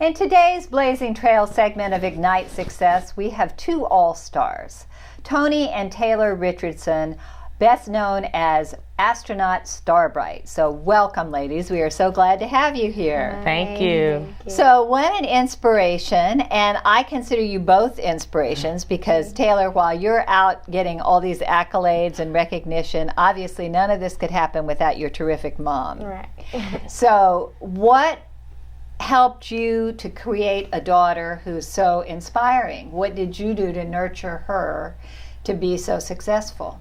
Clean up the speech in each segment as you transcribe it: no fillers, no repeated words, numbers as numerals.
In today's Blazing Trail segment of Ignite Success, we have two all-stars, Latonja and Taylor Richardson, best known as Astronaut Starbright. So welcome, ladies. We are so glad to have you here. Thank you. So what an inspiration, and I consider you both inspirations because, Taylor, while you're out getting all these accolades and recognition, obviously none of this could happen without your terrific mom. Right. So what helped you to create a daughter who's so inspiring? What did you do to nurture her to be so successful?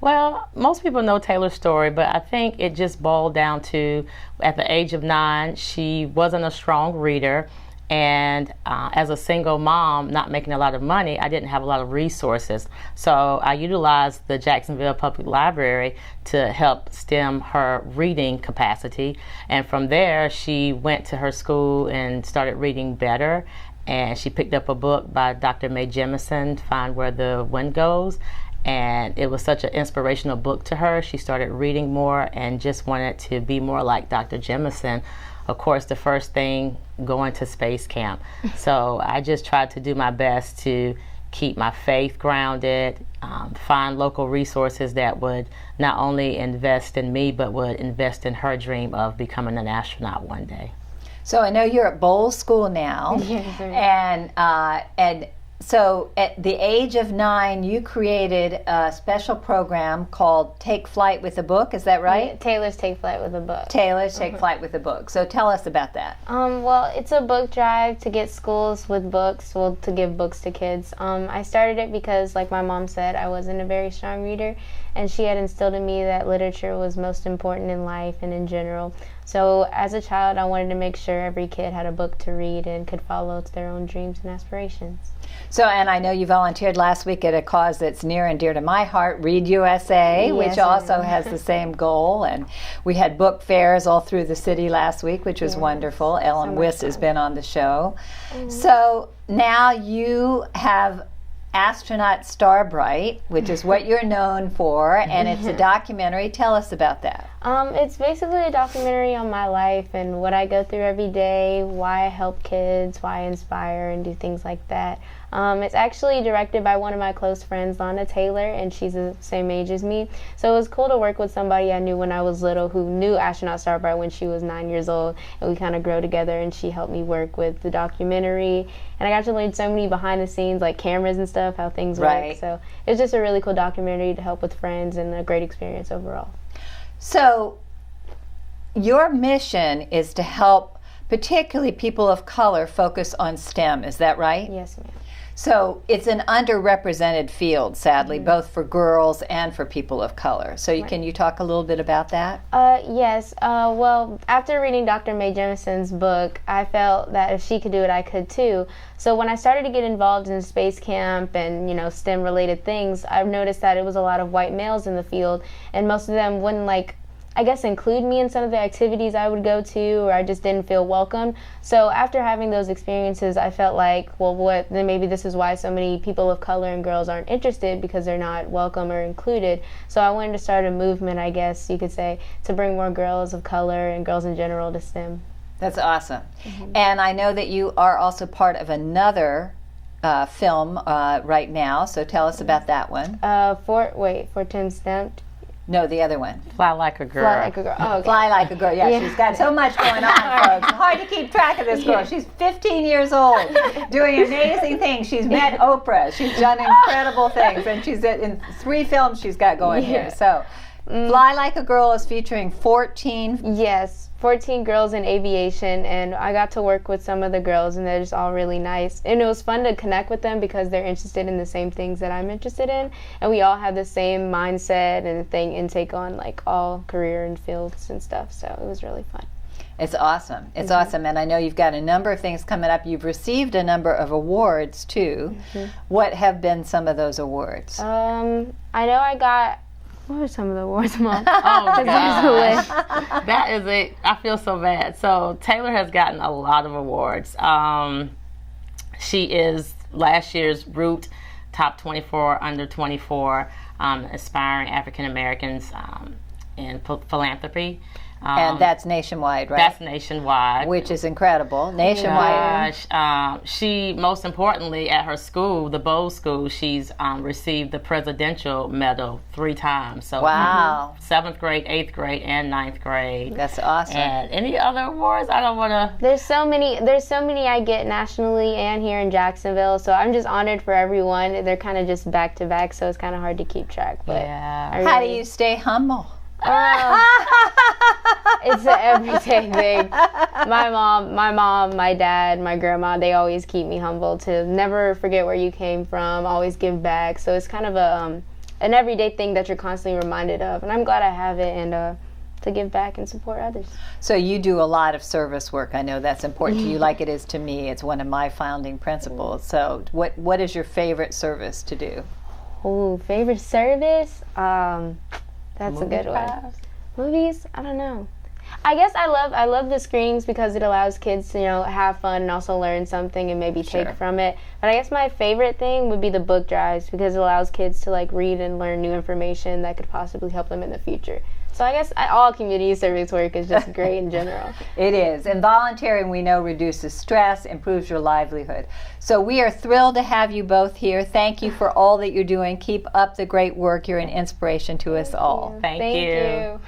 Well, most people know Taylor's story, but I think it just boiled down to, at the age of 9, she wasn't a strong reader, and as a single mom, not making a lot of money, I didn't have a lot of resources. So I utilized the Jacksonville Public Library to help stem her reading capacity, and from there, she went to her school and started reading better. And she picked up a book by Dr. Mae Jemison, Find Where the Wind Goes. And it was such an inspirational book to her. She started reading more and just wanted to be more like Dr. Jemison. Of course, the first thing, going to space camp. So I just tried to do my best to keep my faith grounded, find local resources that would not only invest in me, but would invest in her dream of becoming an astronaut one day. So I know you're at Bolles School now, Yes, and so at the age of 9, you created a special program called Take Flight with a Book. Is that right? Yeah, Taylor's Take Flight with a Book. Taylor's Take Flight with a Book. So tell us about that. Well, it's a book drive to get schools with books, well, to give books to kids. I started it because, like my mom said, I wasn't a very strong reader, and she had instilled in me that literature was most important in life and in general. So as a child, I wanted to make sure every kid had a book to read and could follow their own dreams and aspirations. So, and I know you volunteered last week at a cause that's near and dear to my heart, Read USA, Yes, which also has the same goal. And we had book fairs all through the city last week, which was wonderful. Ellen Wiss has been on the show. So now you have Astronaut Starbright, which is what you're known for, and it's a documentary. Tell us about that. It's basically a documentary on my life and what I go through every day, why I help kids, why I inspire and do things like that. It's actually directed by one of my close friends, Latonja Taylor, and she's the same age as me. So it was cool to work with somebody I knew when I was little who knew Astronaut Starbright when she was 9 years old, and we kind of grow together, and she helped me work with the documentary. And I got to learn so many behind the scenes, like cameras and stuff, how things work. So it was just a really cool documentary to help with friends and a great experience overall. So your mission is to help particularly people of color focus on STEM, is that right? Yes, ma'am. So it's an underrepresented field, sadly, both for girls and for people of color. So can you talk a little bit about that? Yes. Well, after reading Dr. Mae Jemison's book, I felt that if she could do it, I could too. So when I started to get involved in space camp and, STEM-related things, I've noticed that it was a lot of white males in the field, and most of them wouldn't, include me in some of the activities I would go to, or I just didn't feel welcome. So after having those experiences, I felt like, then maybe this is why so many people of color and girls aren't interested, because they're not welcome or included. So I wanted to start a movement, I guess you could say, to bring more girls of color and girls in general to STEM. That's awesome. And I know that you are also part of another film right now, so tell us about that one. For Tim STEM. No, the other one. Fly Like a Girl. Fly Like a Girl. Oh, okay. Fly Like a Girl. Yeah, she's got so much going on, folks. It's hard to keep track of this girl. She's 15 years old, doing amazing things. She's met Oprah. She's done incredible things, and she's in 3 films she's got going here. So, Fly Like a Girl is featuring 14. Yes. 14 girls in aviation, and I got to work with some of the girls, and they're just all really nice. And it was fun to connect with them because they're interested in the same things that I'm interested in, and we all have the same mindset and intake on all career and fields and stuff. So it was really fun. It's awesome. It's awesome, and I know you've got a number of things coming up. You've received a number of awards too. What have been some of those awards? I know I got. What were some of the awards, Mom? Oh, God. That is it. I feel so bad. So Taylor has gotten a lot of awards. She is last year's Root Top 24 Under 24 Aspiring African Americans in Philanthropy. And that's nationwide, right? That's nationwide. Which is incredible. Nationwide. Gosh, she, most importantly, at her school, the Bolles School, she's received the Presidential Medal 3 times. So wow. 7th grade, 8th grade, and 9th grade. That's awesome. And any other awards? I don't want to... There's so many I get nationally and here in Jacksonville, so I'm just honored for everyone. They're kind of just back to back, so it's kind of hard to keep track. But yeah. How do you stay humble? It's an everyday thing. My mom, my dad, my grandma, they always keep me humble to never forget where you came from, always give back. So it's kind of an everyday thing that you're constantly reminded of, and I'm glad I have it, and to give back and support others. So you do a lot of service work. I know that's important to you, like it is to me. It's one of my founding principles. So what is your favorite service to do? Oh, favorite service? That's a good one. Movies? I don't know. I guess I love the screenings because it allows kids to, have fun and also learn something and maybe take from it. But I guess my favorite thing would be the book drives because it allows kids to read and learn new information that could possibly help them in the future. So I guess all community service work is just great in general. It is. And volunteering, we know, reduces stress, improves your livelihood. So we are thrilled to have you both here. Thank you for all that you're doing. Keep up the great work. You're an inspiration to us all. Thank you.